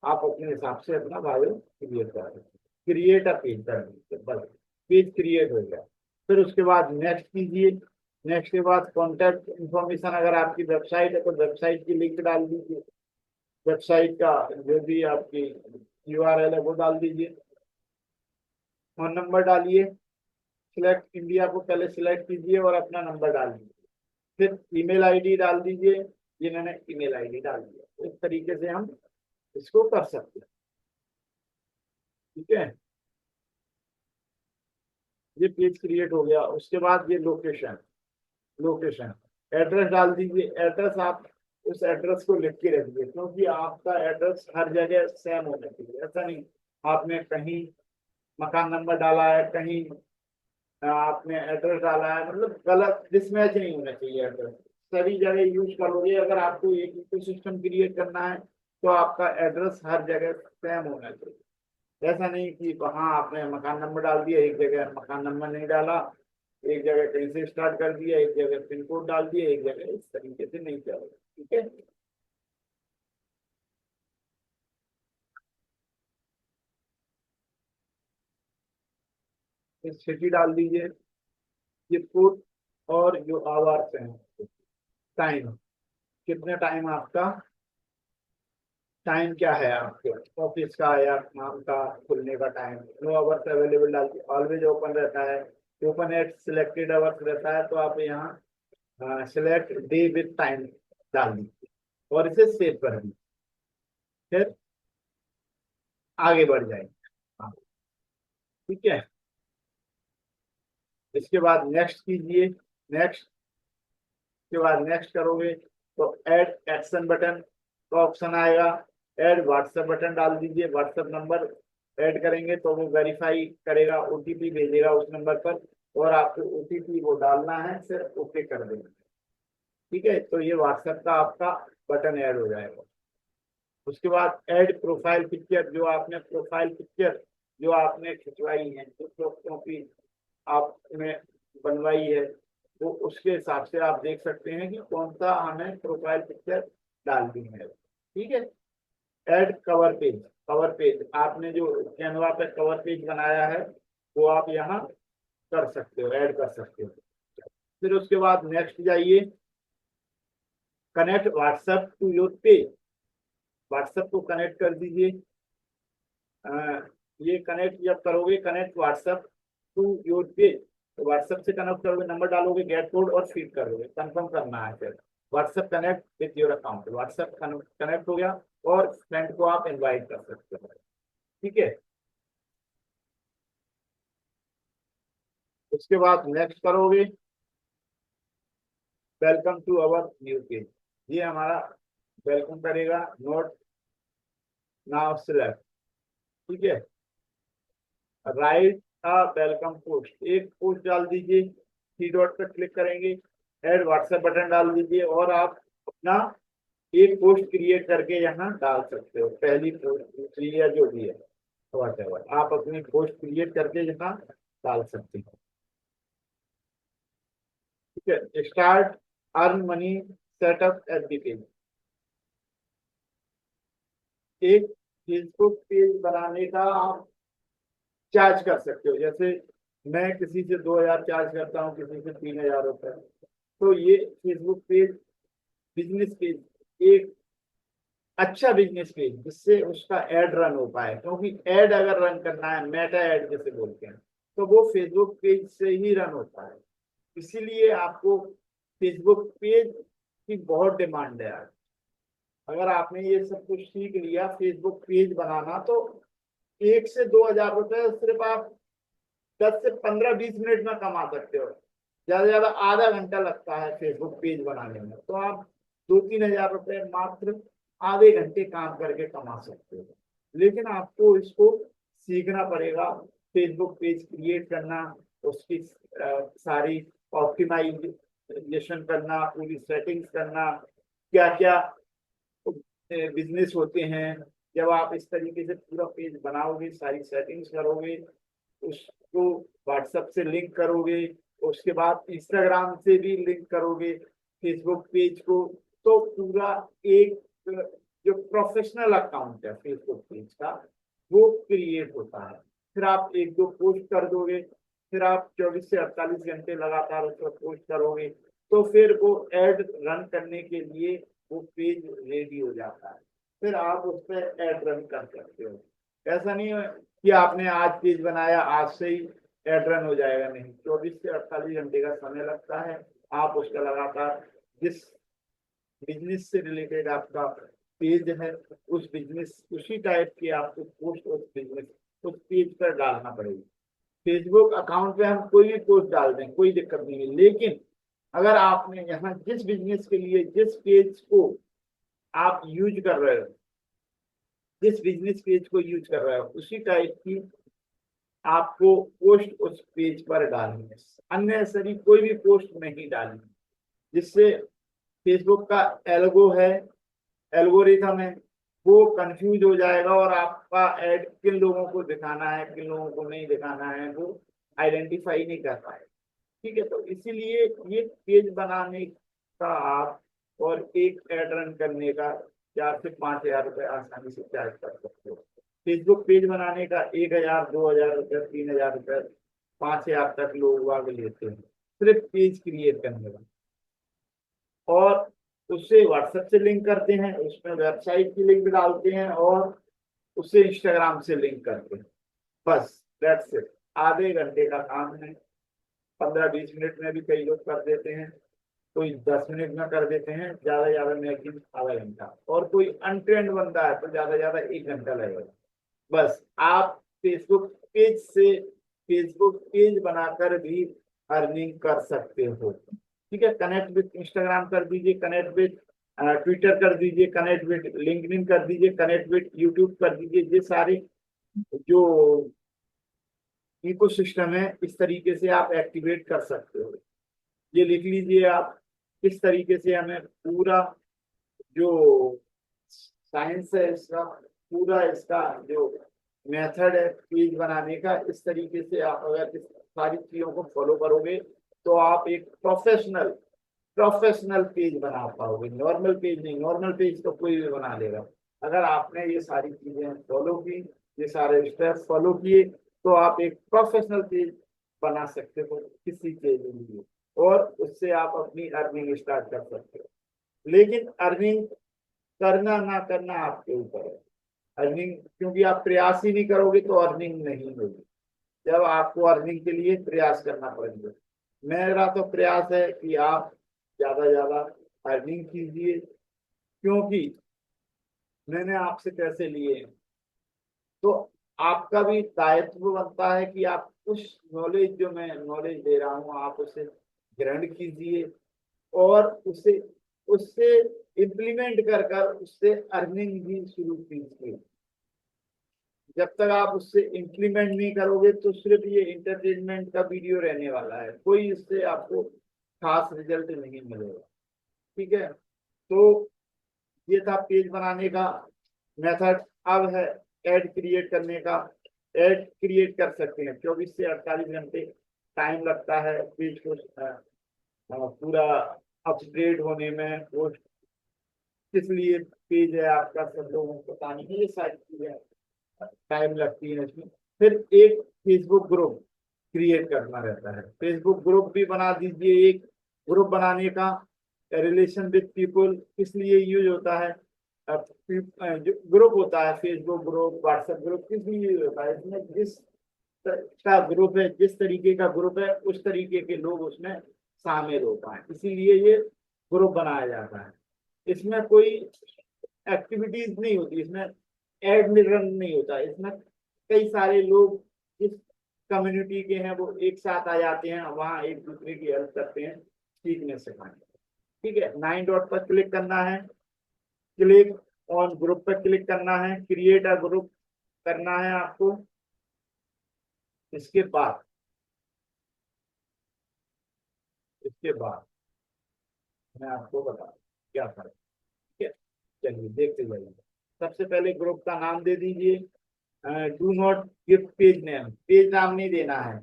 आप अपने हिसाब से अपना बायो क्रिएट कर सकते, क्रिएट अ पेज कर दीजिए, बस पेज क्रिएट हो गया। फिर उसके बाद नेक्स्ट कीजिए। नेक्स्ट के बाद कॉन्टैक्ट इन्फॉर्मेशन, अगर आपकी वेबसाइट है तो वेबसाइट की लिंक डाल दीजिए, वेबसाइट का जो भी आपकी URL है वो डाल दीजिए। फोन नंबर डालिए, सिलेक्ट इंडिया को पहले सिलेक्ट कीजिए और अपना नंबर डाल दीजिए। फिर ईमेल आईडी डाल दीजिए, ये मैंने ईमेल आईडी डाल दिया। इस तरीके से हम इसको कर सकते हैं, ठीक है। ये पेज क्रिएट हो गया। उसके बाद ये लोकेशन एड्रेस डाल दीजिए। एड्रेस आप उस एड्रेस को लिख के रखिए, क्योंकि आपका एड्रेस हर जगह सेम होना चाहिए। ऐसा नहीं आपने कहीं मकान नंबर डाला है, कहीं आपने एड्रेस डाला है, मतलब गलत डिसमैच नहीं होना चाहिए एड्रेस। सभी जगह यूज करोगे। अगर आपको एक इकोसिस्टम क्रिएट करना है तो आपका एड्रेस हर जगह सेम होना चाहिए। ऐसा नहीं कि वहाँ आपने मकान नंबर डाल दिया, एक जगह मकान नंबर नहीं डाला, एक जगह कहीं से स्टार्ट कर दिया, एक जगह पिन कोड डाल दिया, एक जगह, इस तरीके से नहीं चलेगा, ठीक है। सिटी डाल दीजिए, ये फूड और जो आवर्स हैं, टाइम, कितने टाइम आपका, टाइम क्या है आपके ऑफिस का या काम का खुलने का टाइम। नो आवर्स अवेलेबल डाल दीजिए, ऑलवेज ओपन रहता है, ओपन एट सिलेक्टेड आवर्स रहता है, तो आप यहाँ सिलेक्ट डे विथ टाइम डाल दीजिए और इसे सेव कर दीजिए। फिर आगे बढ़ जाएंगे, हाँ, ठीक है। इसके बाद नेक्स्ट कीजिए। नेक्स्ट के बाद नेक्स्ट करोगे तो ऐड एक्शन बटन का ऑप्शन आएगा। ऐड व्हाट्सएप बटन डाल दीजिए, व्हाट्सएप नंबर ऐड करेंगे तो वो वेरीफाई करेगा, OTP भेजेगा उस नंबर पर, और आपको OTP वो डालना है, फिर ओके कर देना, ठीक है। तो ये व्हाट्सएप का आपका बटन ऐड हो जाएगा। उसके बाद ऐड प्रोफाइल पिक्चर, जो आपने प्रोफाइल पिक्चर जो आपने खिंचवाई है, जो दोस्तों की आपने बनवाई है, वो उसके हिसाब से आप देख सकते हैं कि कौन सा हमें प्रोफाइल पिक्चर डालनी है, ठीक है। ऐड कवर पेज आपने जो कैनवा पे कवर पेज बनाया है वो आप यहाँ कर सकते हो, ऐड कर सकते हो। फिर उसके बाद नेक्स्ट जाइए, connect WhatsApp to your page, WhatsApp को कनेक्ट कर दीजिए। ये कनेक्ट जब करोगे, connect WhatsApp to your page, तो व्हाट्सएप से कनेक्ट करोगे, नंबर डालोगे, गेट कोड और फीड करोगे, कंफर्म करना है। फिर WhatsApp connect with your account, WhatsApp connect हो गया और फ्रेंड को आप इनवाइट कर सकते हो, ठीक है। उसके बाद नेक्स्ट करोगे, welcome to our new page, ये हमारा वेलकम करेगा। नोट नाउ सिलेक्ट, ठीक है। राइट वेलकम पोस्ट, एक पोस्ट डाल दीजिए, 3 डॉट पर क्लिक करेंगे, ऐड व्हाट्सएप बटन डाल दीजिए और आप अपना एक पोस्ट क्रिएट करके यहाँ डाल सकते हो, पहली पोस्ट, दूसरी या जो भी है, व्हाटएवर आप अपनी पोस्ट क्रिएट करके यहाँ डाल सकते हो, ठीक है। Start earn money setup at the page, एक फेसबुक पेज बनाने का आप चार्ज कर सकते हो। जैसे मैं किसी से 2000 चार्ज करता हूँ, किसी से 3000 रुपए, तो ये फेसबुक पेज बिजनेस पेज, एक अच्छा बिजनेस पेज जिससे उसका एड रन हो पाए, क्योंकि एड अगर रन करना है, मेटा एड जैसे बोलते हैं, तो वो फेसबुक पेज से ही रन होता है। इसीलिए आपको फेसबुक पेज की बहुत डिमांड है आज। अगर आपने ये सब कुछ सीख लिया फेसबुक पेज बनाना, तो 1 से 2000 रुपए सिर्फ आप 10 से 15-20 मिनट में कमा सकते हो। ज्यादा से ज्यादा आधा घंटा लगता है फेसबुक पेज बनाने में, तो आप 2-3 हजार रुपए मात्र आधे घंटे काम करके कमा सकते हो। लेकिन आपको इसको सीखना पड़ेगा, फेसबुक पेज क्रिएट करना, उसकी सारी ऑप्टिमाइज कस्टमाइजेशन करना, पूरी सेटिंग्स करना, क्या क्या बिजनेस होते हैं। जब आप इस तरीके से पूरा पेज बनाओगे, सारी सेटिंग्स करोगे, उसको व्हाट्सएप से लिंक करोगे, उसके बाद इंस्टाग्राम से भी लिंक करोगे फेसबुक पेज को, तो पूरा एक जो प्रोफेशनल अकाउंट है फेसबुक पेज का वो क्रिएट होता है। फिर आप एक दो पोस्ट कर दोगे, फिर आप 24 से 48 घंटे लगातार उस पर पोस्ट करोगे, तो फिर वो एड रन करने के लिए वो पेज रेडी हो जाता है। फिर आप उस पर एड रन कर सकते हो। ऐसा नहीं है कि आपने आज पेज बनाया आज से ही एड रन हो जाएगा, नहीं, 24 से 48 घंटे का समय लगता है। आप उसका लगातार जिस बिजनेस से रिलेटेड आपका पेज है, उस बिजनेस उसी टाइप की आपको पोस्ट उस बिजनेस उस पेज पर डालना पड़ेगी। फेसबुक अकाउंट पे हम कोई भी पोस्ट डाल दें, कोई दिक्कत नहीं है, लेकिन अगर आपने यहाँ जिस बिजनेस के लिए जिस पेज को आप यूज कर रहे हो, जिस बिजनेस पेज को यूज कर रहे हो, उसी टाइप की आपको पोस्ट उस पेज पर डालनी है। अननेसेसरी कोई भी पोस्ट नहीं डालनी, जिससे फेसबुक का एल्गोरिथम है वो कंफ्यूज हो जाएगा और आपका ऐड किन लोगों को दिखाना है किन लोगों को नहीं दिखाना है वो आइडेंटिफाई नहीं कर पाए। ठीक है, तो इसीलिए ये पेज बनाने का आप और एक ऐड रन करने का 4 से 5 हजार रुपये आसानी से चार्ज कर सकते हो। फेसबुक पेज बनाने का 1,000, 2,000 रुपये, 3,000 रुपये, 5,000 तक लोग आगे लेते हैं सिर्फ पेज क्रिएट करने का। और उससे व्हाट्सएप से लिंक करते हैं, उसमें वेबसाइट की लिंक डालते हैं और उससे इंस्टाग्राम से लिंक करते हैं। बस दैट्स इट। आधे घंटे का काम है, 15-20 मिनट में भी कई लोग कर देते हैं, कोई 10 मिनट में कर देते हैं, ज्यादा मैक्सिमम आधा घंटा, और कोई अनट्रेंड बंदा है तो ज्यादा 1 घंटा लगेगा। बस आप फेसबुक पेज बनाकर भी अर्निंग कर सकते हो। ठीक है, कनेक्ट विद इंस्टाग्राम कर दीजिए, कनेक्ट विद ट्विटर कर दीजिए, कनेक्ट विद लिंक्डइन कर दीजिए, कनेक्ट विद यूट्यूब कर दीजिए। ये सारे जो इकोसिस्टम है इस तरीके से आप एक्टिवेट कर सकते हो। ये लिख लीजिए आप, किस तरीके से हमें पूरा जो साइंस है इसका, पूरा इसका जो मेथड है पेज बनाने का, इस तरीके से आप अगर इस सारी चीजों को फॉलो करोगे तो आप एक प्रोफेशनल पेज बना पाओगे। नॉर्मल पेज नहीं, नॉर्मल पेज तो कोई भी बना लेगा। अगर आपने ये सारी चीजें फॉलो की, ये सारे स्टेप्स फॉलो किए, तो आप एक प्रोफेशनल पेज बना सकते हो किसी चीज के लिए, और उससे आप अपनी अर्निंग स्टार्ट कर सकते हो। लेकिन अर्निंग करना ना करना आपके ऊपर है। अर्निंग क्योंकि आप प्रयास ही नहीं करोगे तो अर्निंग नहीं होगी। जब आपको अर्निंग के लिए प्रयास करना पड़ेगा। मेरा तो प्रयास है कि आप ज्यादा अर्निंग कीजिए, क्योंकि मैंने आपसे पैसे लिए हैं तो आपका भी दायित्व बनता है कि आप उस नॉलेज जो मैं नॉलेज दे रहा हूँ आप उसे ग्रहण कीजिए और उसे उससे इम्प्लीमेंट कर उससे अर्निंग भी शुरू कीजिए। जब तक आप उससे इम्प्लीमेंट नहीं करोगे तो सिर्फ ये इंटरटेनमेंट का वीडियो रहने वाला है, कोई इससे आपको खास रिजल्ट नहीं मिलेगा। ठीक है, तो ये था पेज बनाने का मेथड। अब है ऐड क्रिएट करने का। ऐड क्रिएट कर सकते हैं, 24 से 48 घंटे टाइम लगता है पेज को पूरा अपग्रेड होने में। पोस्ट किस लिए पेज है आपका सब लोगों को पता नहीं है, ये सारी चीजें टाइम लगती है इसमें। फिर एक फेसबुक ग्रुप क्रिएट करना रहता है। फेसबुक ग्रुप भी बना दीजिए। एक ग्रुप बनाने का रिलेशन विद पीपल किस लिए यूज होता है, जो ग्रुप होता है फेसबुक ग्रुप, व्हाट्सएप ग्रुप, किस लिए यूज होता है, इसमें जिस का ग्रुप है, जिस तरीके का ग्रुप है उस तरीके के लोग उसमें शामिल हो पाए, इसीलिए ये ग्रुप बनाया जाता है। इसमें कोई एक्टिविटीज नहीं होती, इसमें एड रन नहीं होता, इसमें कई सारे लोग जिस कम्युनिटी के हैं वो एक साथ आ जाते हैं, वहाँ एक दूसरे की हेल्प करते हैं सीखने सिखाने। ठीक है, 9 डॉट पर क्लिक करना है, क्लिक ऑन ग्रुप पर क्लिक करना है, क्रिएट अ ग्रुप करना है आपको। इसके बाद मैं आपको बता क्या फर्क है। ठीक है, चलिए देखते जाइए। सबसे पहले ग्रुप का नाम दे दीजिए। Do not give page name, page नाम नहीं देना है,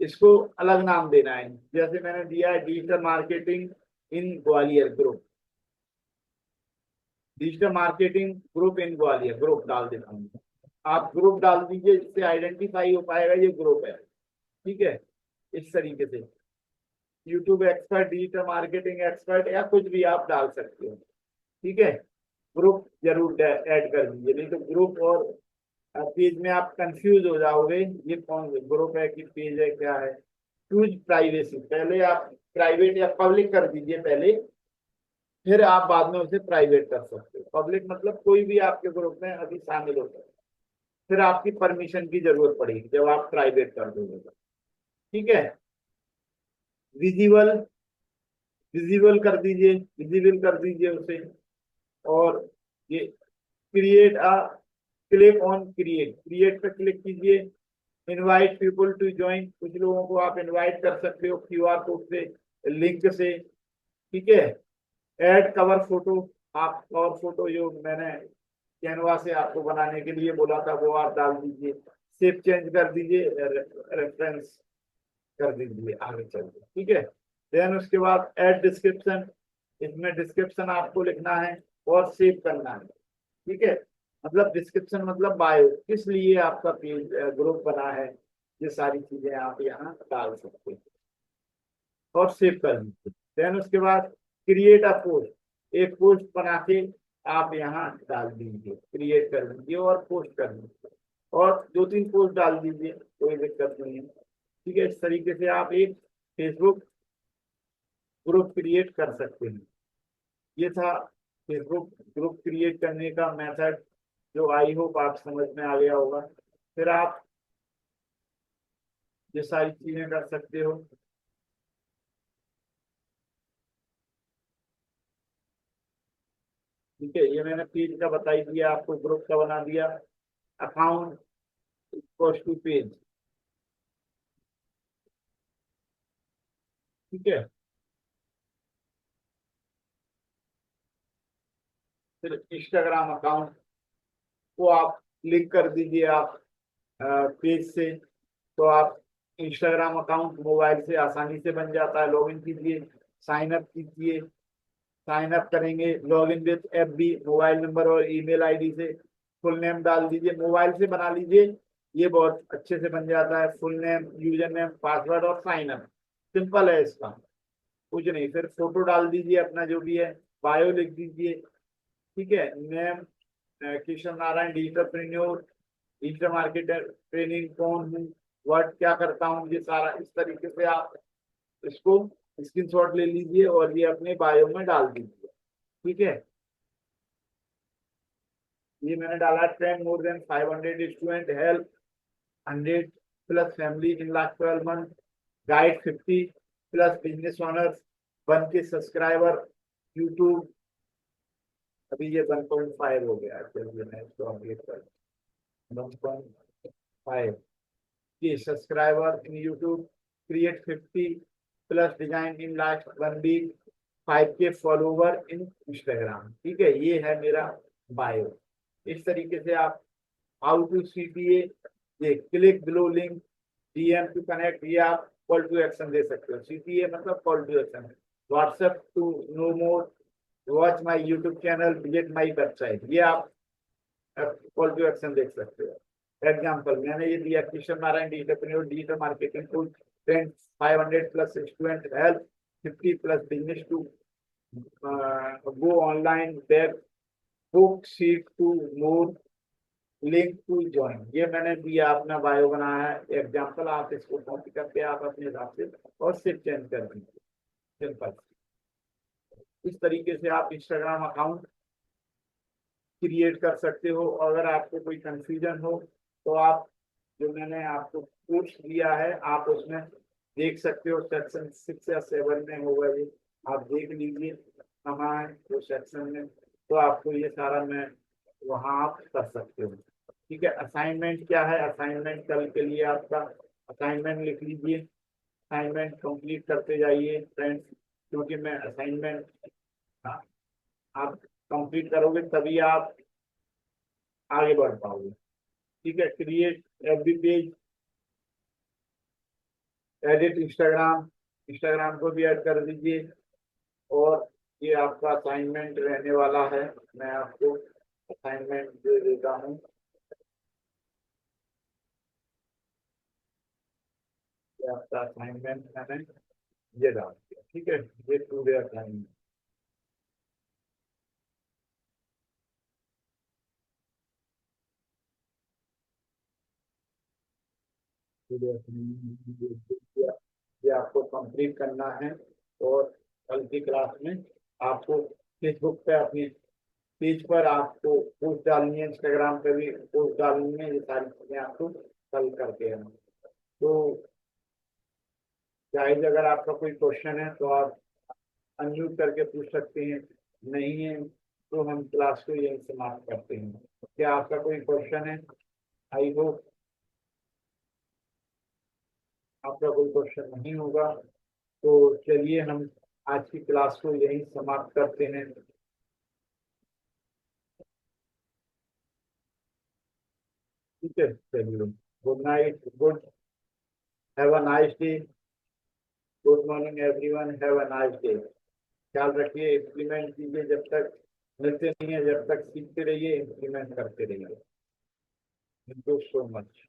इसको अलग नाम देना है। जैसे मैंने दिया है digital marketing in Gwalior group, digital marketing group in Gwalior, group डाल देता हूँ। आप ग्रुप डाल दीजिए, इससे आइडेंटिफाई हो पाएगा ये ग्रुप है। ठीक है, इस तरीके से YouTube expert, digital marketing expert या कुछ भी आप डाल सकते हो। ठीक है, ग्रुप जरूर ऐड कर दीजिए, नहीं तो ग्रुप और पेज में आप कंफ्यूज हो जाओगे, ये कौन ग्रुप है कि पेज है क्या है। चूज प्राइवेसी, पहले आप प्राइवेट या पब्लिक कर दीजिए पहले, फिर आप बाद में उसे प्राइवेट कर सकते हो। पब्लिक मतलब कोई भी आपके ग्रुप में अभी शामिल हो सकता है, फिर आपकी परमिशन की जरूरत पड़ेगी जब आप प्राइवेट कर दोगे। ठीक है, विजिबल, विजिबल कर दीजिए, विजिबल कर दीजिए उसे। और ये create a, click on create, create पे क्लिक कीजिए। इनवाइट पीपल टू ज्वाइन, कुछ लोगों को आप इनवाइट कर सकते हो क्यूआर कोड से, लिंक से। ठीक है, ऐड कवर फोटो, आप कवर फोटो जो मैंने कैनवा से आपको बनाने के लिए बोला था वो आप डाल दीजिए। शेप चेंज कर दीजिए, रेफरेंस कर दीजिए आगे चलते। ठीक है, देन उसके बाद ऐड डिस्क्रिप्शन, इसमें डिस्क्रिप्शन आपको लिखना है और सेव करना है। ठीक है, मतलब डिस्क्रिप्शन मतलब बायो, किस लिए आपका पेज ग्रुप बना है, ये सारी चीजें आप यहाँ डाल सकते हैं और सेव कर दीजिए। देन उसके बाद क्रिएट अ पोस्ट, एक पोस्ट बना के आप यहाँ डाल दीजिए, क्रिएट कर दीजिए और पोस्ट कर दीजिए, और 2-3 पोस्ट डाल दीजिए, कोई दिक्कत नहीं है। ठीक है, इस तरीके से आप एक फेसबुक ग्रुप क्रिएट कर सकते हैं। ये था फेसबुक ग्रुप क्रिएट करने का मेथड, जो आई होप आप समझ में आ गया होगा। फिर आप ये सारी चीजें कर सकते हो। ठीक है, ये मैंने पेज का बता ही दिया आपको, ग्रुप का बना दिया। Account equals to page. ठीक है, फिर इंस्टाग्राम अकाउंट को आप लिंक कर दीजिए आप पेज से, तो आप इंस्टाग्राम अकाउंट मोबाइल से आसानी से बन जाता है। लॉगिन कीजिए, साइन अप कीजिए, साइन अप करेंगे, login with FB, mobile number और ईमेल आईडी से। फुल नेम डाल दीजिए, मोबाइल से बना लीजिए, ये बहुत अच्छे से बन जाता है। Full name, user name, password और साइन अप, सिंपल है इसका, कुछ नहीं। फिर फोटो डाल दीजिए अपना जो भी है, बायो लिख दीजिए। ठीक है, name Kishan Narayan, digital digital marketer, training कौन हूँ, वर्क क्या करता हूँ, ये सारा इस तरीके से आप इसको स्क्रीनशॉट ले लीजिए और ये अपने बायो में डाल दीजिए। ठीक है, ये मैंने डाला, train more than 500 student, help 100 plus family in last 12 month, guide 50 plus business owners, 1 के सब्सक्राइबर यूट्यूब। अभी ये 1.5 हो गया, चलिए मैं इसको अपडेट कर 1.5 K subscriber in YouTube, create 50 plus design in last 1 week, 5 K follower in Instagram. ठीक है, ये है मेरा बायो। इस तरीके से आप हाउ टू सीटीए, ये click below link, DM to connect, ये आप कॉल टू एक्शन दे सकते हो। सीटीए मतलब call to action, WhatsApp to know more, watch my YouTube channel, visit my website, ये आप कॉल टू एक्शन देख सकते हो। एग्जाम्पल मैंने ये दिया, Kishan Narayan digital marketing tool, 500 plus student, help 50 plus business to go online, web book seat tomorrow, link to join. ये मैंने दिया, अपना बायो बनाया है एग्जाम्पल, आप इसको कॉपी करके आप अपने हिसाब से और सिर्फ चेंज कर दीजिए, सिंपल। इस तरीके से आप इंस्टाग्राम अकाउंट क्रिएट कर सकते हो। अगर आपको कोई कंफ्यूजन हो तो आप, जो मैंने आपको कोर्स दिया है आप उसमें देख सकते हो, सेक्शन 6 या 7 में होगा ये, आप देख लीजिए कहाँ है वो सेक्शन में, तो आपको ये सारा मैं वहाँ आप कर सकते हो। ठीक है, असाइनमेंट क्या है, असाइनमेंट कल के लिए आपका असाइनमेंट लिख लीजिए, असाइनमेंट कंप्लीट करते जाइए फ्रेंड्स। क्योंकि मैं असाइनमेंट आप कंप्लीट करोगे तभी आप आगे बढ़ पाओगे। ठीक है, create FB page, edit Instagram, Instagram को भी ऐड कर दीजिए। और ये आपका असाइनमेंट रहने वाला है, मैं आपको असाइनमेंट दे देता हूँ। ये आपका असाइनमेंट मैंने ये डाल दिया। ठीक है, ये पूरे असाइनमेंट। ये आपको कंप्लीट करना है। और कल की क्लास में आपको फेसबुक पे अपनी पेज पर आपको पोस्ट डालनी है, इंस्टाग्राम पे भी पोस्ट डालनी है। ये सारी चीजें आपको कल करके आना। तो गाइस, अगर आपका कोई क्वेश्चन है तो आप अनम्यूट करके पूछ सकते हैं, नहीं है तो हम क्लास को यहीं समाप्त करते हैं। क्या आपका कोई क्वेश्चन है? आई होप आपका कोई क्वेश्चन नहीं होगा। तो चलिए हम आज की क्लास को यहीं समाप्त करते हैं। ठीक है, चलिए, good night, good, have a nice day, good morning everyone, have a nice day. ख्याल रखिए, इम्प्लीमेंट कीजिए, जब तक मिलते नहीं है, जब तक सीखते रहिए, इम्प्लीमेंट करते रहिए। Thank you so much.